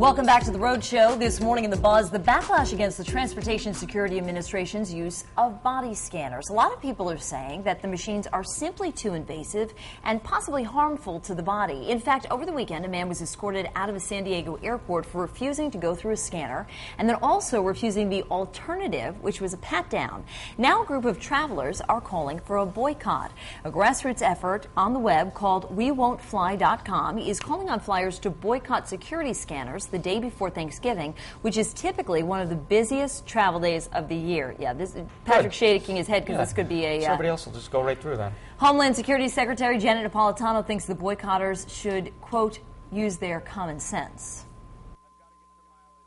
Welcome back to The Road Show. This morning in The Buzz, the backlash against the Transportation Security Administration's use of body scanners. A lot of people are saying that the machines are simply too invasive and possibly harmful to the body. In fact, over the weekend, a man was escorted out of a San Diego airport for refusing to go through a scanner and then also refusing the alternative, which was a pat-down. Now a group of travelers are calling for a boycott. A grassroots effort on the web called WeWon'tFly.com is calling on flyers to boycott security scanners the day before Thanksgiving, which is typically one of the busiest travel days of the year. Yeah, Patrick's shaking his head because this could be a... So everybody else will just go right through then. Homeland Security Secretary Janet Napolitano thinks the boycotters should, quote, use their common sense.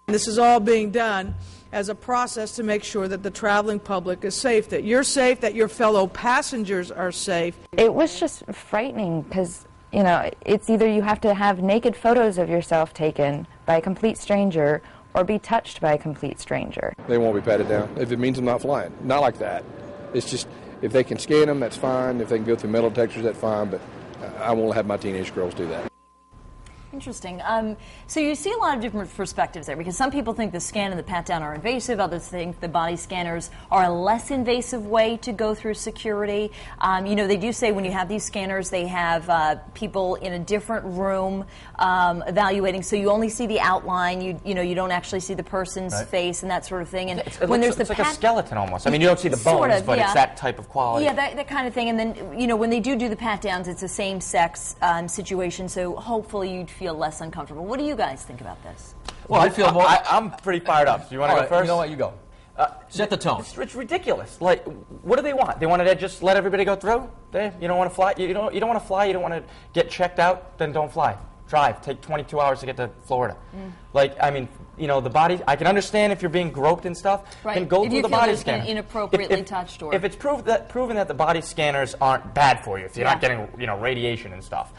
This is all being done as a process to make sure that the traveling public is safe, that you're safe, that your fellow passengers are safe. It was just frightening because, you know, it's either you have to have naked photos of yourself taken by a complete stranger or be touched by a complete stranger. They won't be patted down if it means I'm not flying. Not like that. It's just, if they can scan them, that's fine. If they can go through metal detectors, that's fine. But I won't have my teenage girls do that. Interesting. So you see a lot of different perspectives there, because some people think the scan and the pat-down are invasive. Others think the body scanners are a less invasive way to go through security. You know, they do say when you have these scanners, they have people in a different room evaluating, so you only see the outline. You know, you don't actually see the person's face and that sort of thing. And it's like a skeleton almost. I mean, you don't see the bones, sort of, but it's that type of quality. Yeah, that kind of thing. And then, you know, when they do the pat-downs, it's a same-sex situation, so hopefully you'd feel less uncomfortable. What do you guys think about this? Well, I feel more. I'm pretty fired up. Do you want to go first? You know what? You go. Set the tone. It's ridiculous. Like, what do they want? They want to just let everybody go through? You don't want to fly. You don't want to fly. You don't want to get checked out. Then don't fly. Drive. Take 22 hours to get to Florida. Like, I mean, you know, the body. I can understand if you're being groped and stuff. Right. Then go if through the body scanner. Been inappropriately touched, or if it's proven that the body scanners aren't bad for you, if you're not getting, you know, radiation and stuff.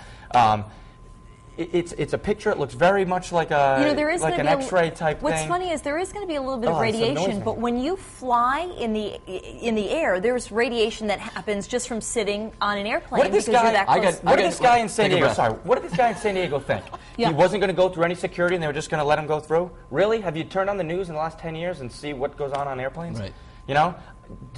It's a picture. It looks very much like a, you know, there is like an X-ray type what's thing. What's funny is there is going to be a little bit of radiation, but when you fly in the air, there's radiation that happens just from sitting on an airplane. What did this guy? What did this guy in San Diego? Sorry, what did this guy in San Diego think? He wasn't going to go through any security, and they were just going to let him go through. Really? Have you turned on the news in the last 10 years and see what goes on airplanes? Right. You know.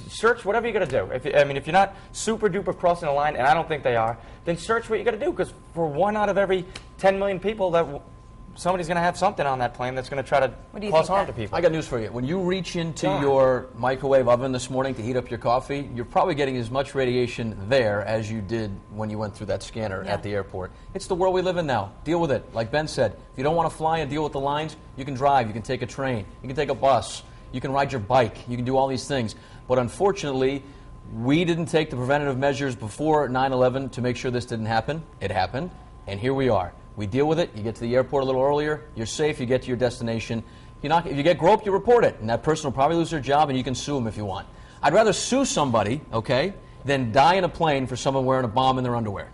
Search whatever you're going to do. If you're not super duper crossing the line, and I don't think they are, then search what you're going to do, because for 1 out of every 10 million people, somebody's going to have something on that plane that's going to try to cause harm to people. I got news for you. When you reach into your microwave oven this morning to heat up your coffee, you're probably getting as much radiation there as you did when you went through that scanner at the airport. It's the world we live in now. Deal with it. Like Ben said, if you don't want to fly and deal with the lines, you can drive, you can take a train, you can take a bus, you can ride your bike, you can do all these things. But unfortunately, we didn't take the preventative measures before 9/11 to make sure this didn't happen. It happened, and here we are. We deal with it. You get to the airport a little earlier. You're safe. You get to your destination. If you get groped, you report it, and that person will probably lose their job, and you can sue them if you want. I'd rather sue somebody, okay, than die in a plane for someone wearing a bomb in their underwear.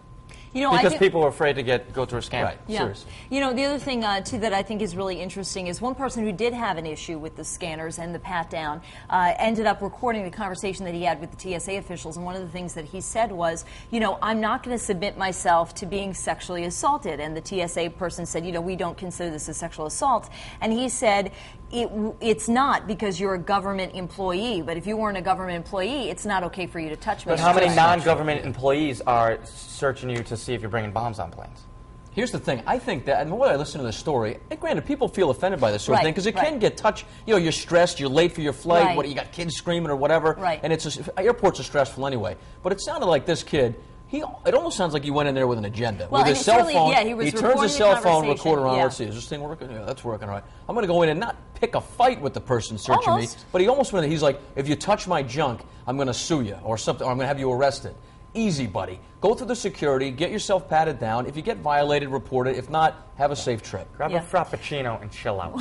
You know, because people are afraid to go through a scan. Right. Yeah. Serious. You know, the other thing, too, that I think is really interesting is one person who did have an issue with the scanners and the pat-down ended up recording the conversation that he had with the TSA officials, and one of the things that he said was, you know, I'm not going to submit myself to being sexually assaulted. And the TSA person said, you know, we don't consider this a sexual assault. And he said, it's not, because you're a government employee, but if you weren't a government employee, it's not okay for you to touch me. But how many non-government employees are searching you to see if you're bringing bombs on planes? Here's the thing. I think that, and the more I listen to this story, and granted, people feel offended by this sort of thing, because it can get touched. You know, you're stressed, you're late for your flight, you got kids screaming or whatever, and airports are stressful anyway. But it sounded like this kid, it almost sounds like he went in there with an agenda. Well, with his cell phone, he turns his cell phone recorder on. Let's see, is this thing working? Yeah, that's working all right. I'm going to go in and not pick a fight with the person searching me, but he almost went in. He's like, if you touch my junk, I'm going to sue you or something, or I'm going to have you arrested. Easy, buddy. Go through the security, get yourself patted down. If you get violated, report it. If not, have a safe trip. Grab a Frappuccino and chill out.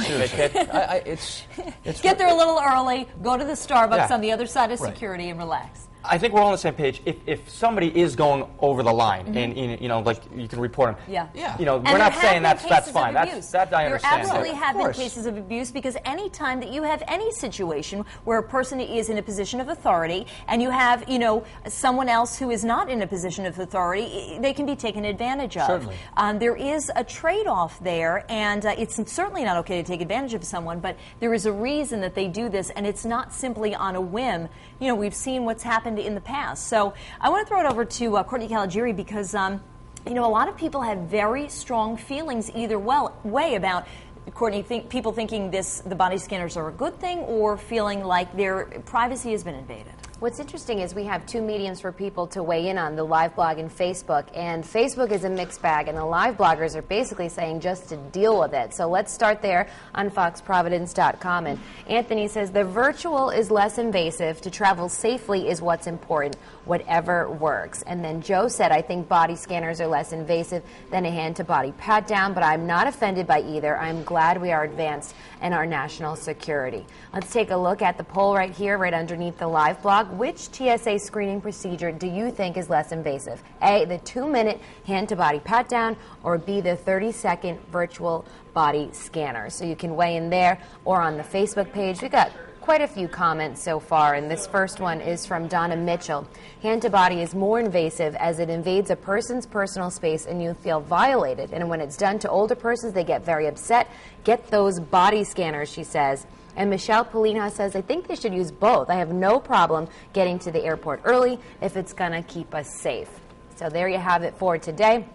Get there a little early, go to the Starbucks on the other side of security and relax. I think we're all on the same page. If somebody is going over the line, and you know, like you can report them. Yeah. You know, And we're not there saying have been that's cases fine. of abuse. That I understand. There absolutely have been course. cases of abuse, because any time that you have any situation where a person is in a position of authority and you have, you know, someone else who is not in a position of authority, they can be taken advantage of. Certainly. There is a trade-off there, and it's certainly not okay to take advantage of someone, but there is a reason that they do this, and it's not simply on a whim. You know, we've seen what's happened in the past. So I want to throw it over to Courtney Caligiuri, because you know, a lot of people have very strong feelings either way about, Courtney, people thinking the body scanners are a good thing, or feeling like their privacy has been invaded. What's interesting is we have two mediums for people to weigh in on, the live blog and Facebook. And Facebook is a mixed bag, and the live bloggers are basically saying just to deal with it. So let's start there on foxprovidence.com. And Anthony says, the virtual is less invasive. To travel safely is what's important, whatever works. And then Joe said, I think body scanners are less invasive than a hand-to-body pat-down, but I'm not offended by either. I'm glad we are advanced in our national security. Let's take a look at the poll right here, right underneath the live blog. Which TSA screening procedure do you think is less invasive? A, the 2-minute hand-to-body pat-down, or B, the 30-second virtual body scanner? So you can weigh in there or on the Facebook page. We got quite a few comments so far, and this first one is from Donna Mitchell. Hand-to-body is more invasive as it invades a person's personal space and you feel violated. And when it's done to older persons, they get very upset. Get those body scanners, she says. And Michelle Polina says, I think they should use both. I have no problem getting to the airport early if it's going to keep us safe. So there you have it for today.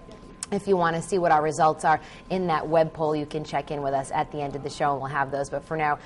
If you want to see what our results are in that web poll, you can check in with us at the end of the show, and we'll have those. But for now,